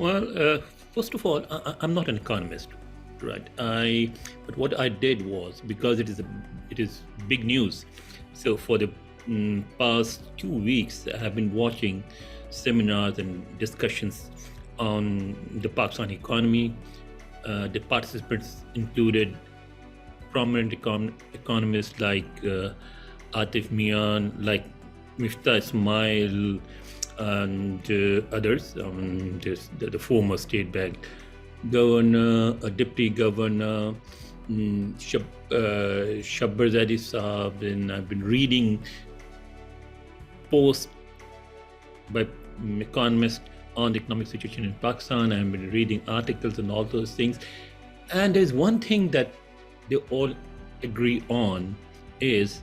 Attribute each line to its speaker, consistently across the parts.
Speaker 1: Well, first of all, I'm not an economist, right? But what I did was, because it is big news. So for the past 2 weeks, I have been watching seminars and discussions on the Pakistan economy. The participants included prominent economists like Atif Mian, like Miftah Ismail, and others. The former state bank governor, a deputy governor, Shabbarzadi Saab, and I've been reading posts by economists on the economic situation in Pakistan. I've been reading articles and all those things. And there's one thing that they all agree on is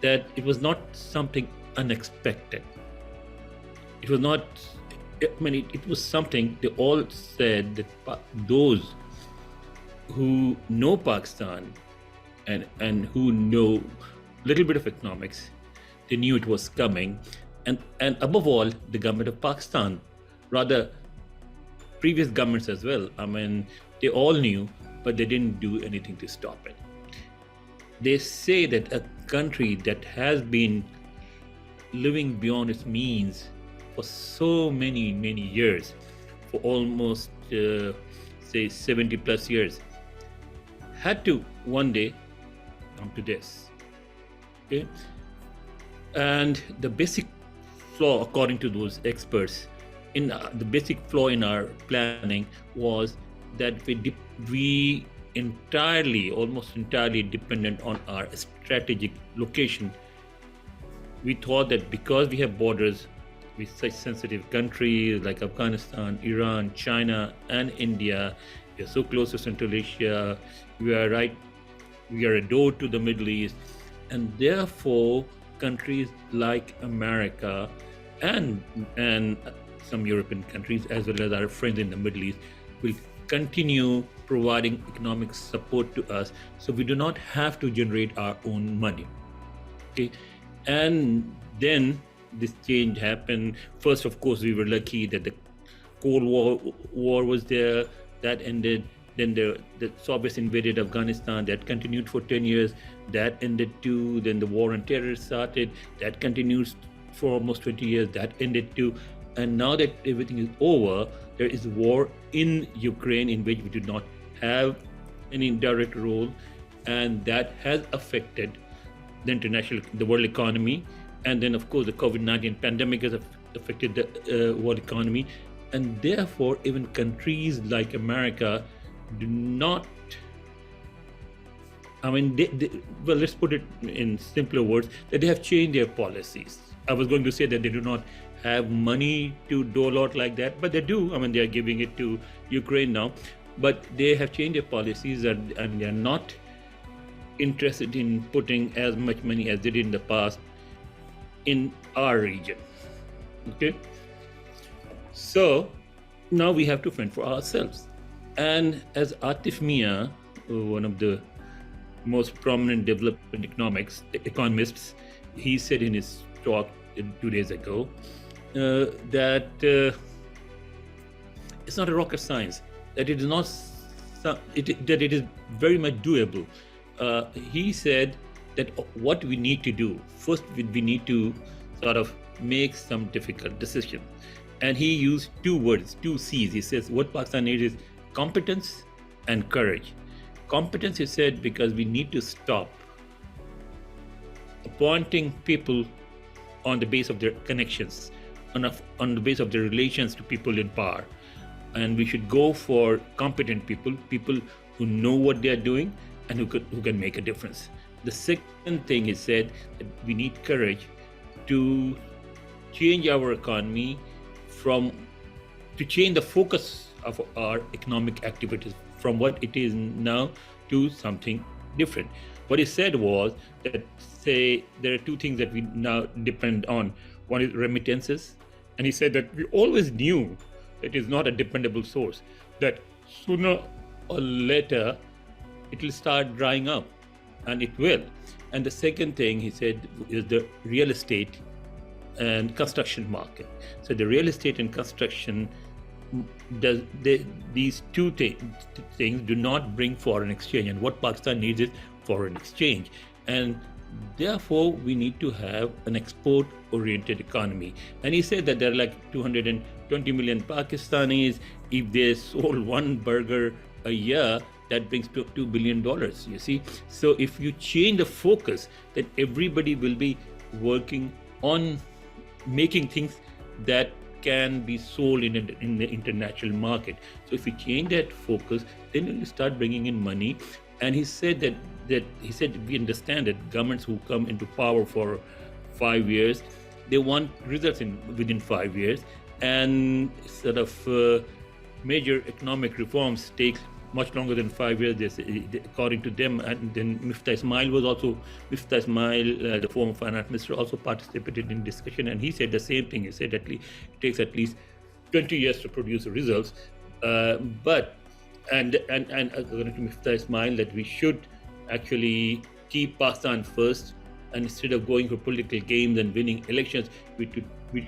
Speaker 1: that it was not something unexpected. It was not, it was something they all said that those who know Pakistan and who know a little bit of economics, they knew it was coming. And above all, the government of Pakistan, rather previous governments as well, they all knew, but they didn't do anything to stop it. They say that a country that has been living beyond its means for so many years, for almost say 70 plus years, had to one day come to this. Okay, and the basic flaw, according to those experts, the basic flaw in our planning was that we almost entirely dependent on our strategic location. We thought that because we have borders with such sensitive countries like Afghanistan, Iran, China, and India, we are so close to Central Asia, we are a door to the Middle East, and therefore countries like America and some European countries, as well as our friends in the Middle East, will continue providing economic support to us, so we do not have to generate our own money. Okay, and then this change happened. First, of course, we were lucky that the Cold War was there, that ended. Then the Soviets invaded Afghanistan, that continued for 10 years, that ended too. Then the war on terror started, that continues for almost 20 years, that ended too. And now that everything is over, there is war in Ukraine in which we do not have any direct role, and that has affected the world economy. And then, of course, the COVID-19 pandemic has affected the world economy. And therefore, even countries like America do not, let's put it in simpler words, that they have changed their policies. I was going to say that they do not have money to dole out like that, but they do. They are giving it to Ukraine now, but they have changed their policies, and they are not interested in putting as much money as they did in the past in our region. Okay, so now we have to fend for ourselves. And as Atif Mia, one of the most prominent development economists, he said in his talk 2 days ago that it's not a rocket science, that it is not that it is very much doable. He said that what we need to do first, we need to sort of make some difficult decisions, and he used two words, two C's. He says what Pakistan needs is competence and courage. Competence, he said, because we need to stop appointing people on the base of their connections, on the base of their relations to people in power, and we should go for competent people who know what they are doing and who can make a difference. The second thing he said, that we need courage to change our economy to change the focus of our economic activities from what it is now to something different. What he said was that, say, there are two things that we now depend on. One is remittances, and he said that we always knew that it is not a dependable source, that sooner or later it will start drying up, and it will. And the second thing he said is the real estate and construction market. So the real estate and construction these two things do not bring foreign exchange, and what Pakistan needs is foreign exchange, and therefore we need to have an export oriented economy. And he said that there are like 220 million Pakistanis. If they sold one burger a year, that brings to $2 billion, you see. So if you change the focus, then everybody will be working on making things that can be sold in the international market. So if you change that focus, then you start bringing in money. And he said that we understand that governments who come into power for 5 years, they want results within 5 years, and sort of major economic reforms take much longer than 5 years, according to them. And then Mifta Ismail, the former finance minister, also participated in discussion, and he said the same thing. He said it takes at least 20 years to produce the results, but according to Mifta Ismail, that we should actually keep Pakistan first, and instead of going for political games and winning elections, we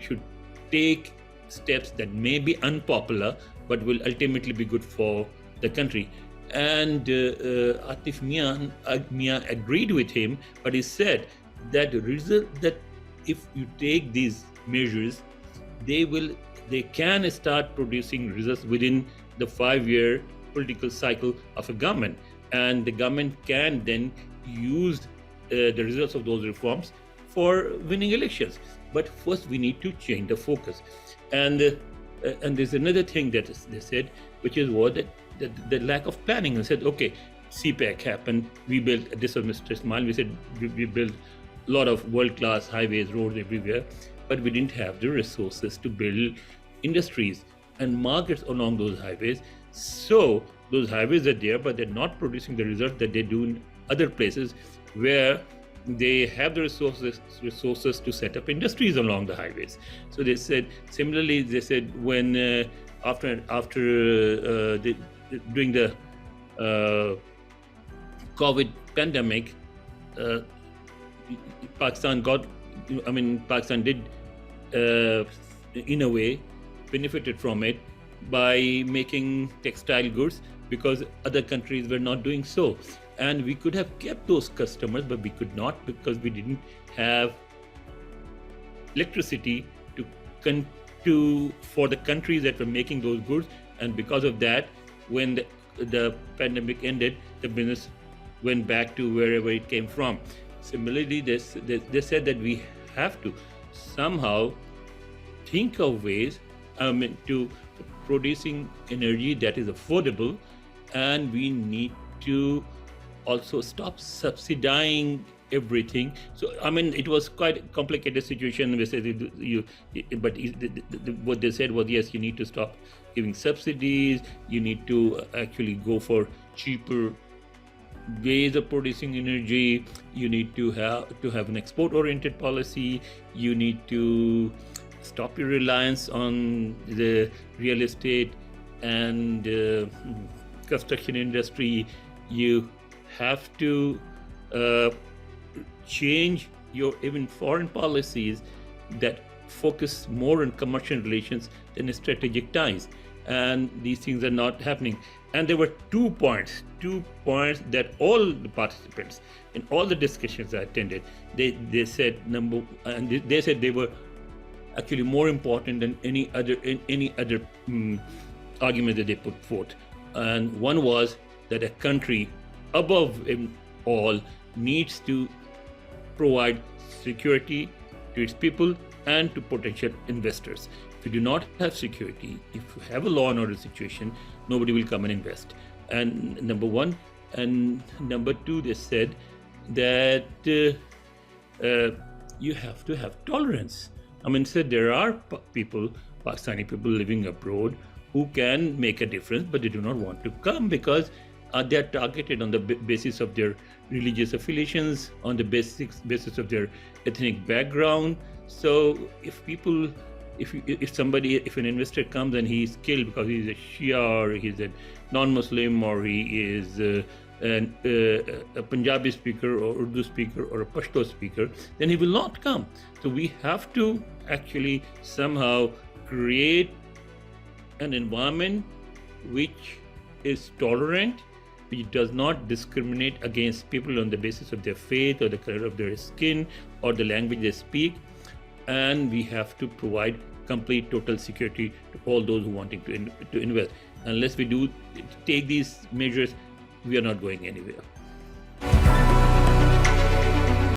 Speaker 1: should take steps that may be unpopular but will ultimately be good for the country. And Atif Mia agreed with him, but he said that if you take these measures, they can start producing results within the 5-year political cycle of a government, and the government can then use the results of those reforms for winning elections. But first we need to change the focus. And there's another thing that they said, which is the lack of planning. They said, okay, CPEC happened, we built, this was Mr. Ismail, we said we built a lot of world-class highways, roads everywhere, but we didn't have the resources to build industries and markets along those highways. So those highways are there, but they're not producing the results that they do in other places where they have the resources to set up industries along the highways. So they said, similarly, they said when during the COVID pandemic, Pakistan did in a way benefited from it by making textile goods, because other countries were not doing so. And we could have kept those customers, but we could not, because we didn't have electricity for the countries that were making those goods. And because of that, when the pandemic ended, the business went back to wherever it came from. Similarly, they said that we have to somehow think of ways to producing energy that is affordable, and we need to also stop subsidizing everything. So it was quite a complicated situation. What they said was, yes, you need to stop giving subsidies, you need to actually go for cheaper ways of producing energy, you need to have an export oriented policy, you need to stop your reliance on the real estate and construction industry. You have to change your even foreign policies that focus more on commercial relations than strategic ties. And these things are not happening. And there were 2 points that all the participants in all the discussions I attended, they said they said they were actually more important than any other argument that they put forth. And one was that a country, above all, needs to provide security to its people and to potential investors. If you do not have security, if you have a law and order situation, nobody will come and invest. And number one. And number two, they said that you have to have tolerance. Said there are Pakistani people living abroad who can make a difference, but they do not want to come because they are targeted on the basis of their religious affiliations, on the basis of their ethnic background. So if an investor comes and he's killed because he's a Shia, or he's a non-Muslim, or he is a Punjabi speaker or Urdu speaker or a Pashto speaker, then he will not come. So we have to actually somehow create an environment which is tolerant, which does not discriminate against people on the basis of their faith or the color of their skin or the language they speak. And we have to provide complete total security to all those who wanting to invest. Unless we do take these measures, we are not going anywhere.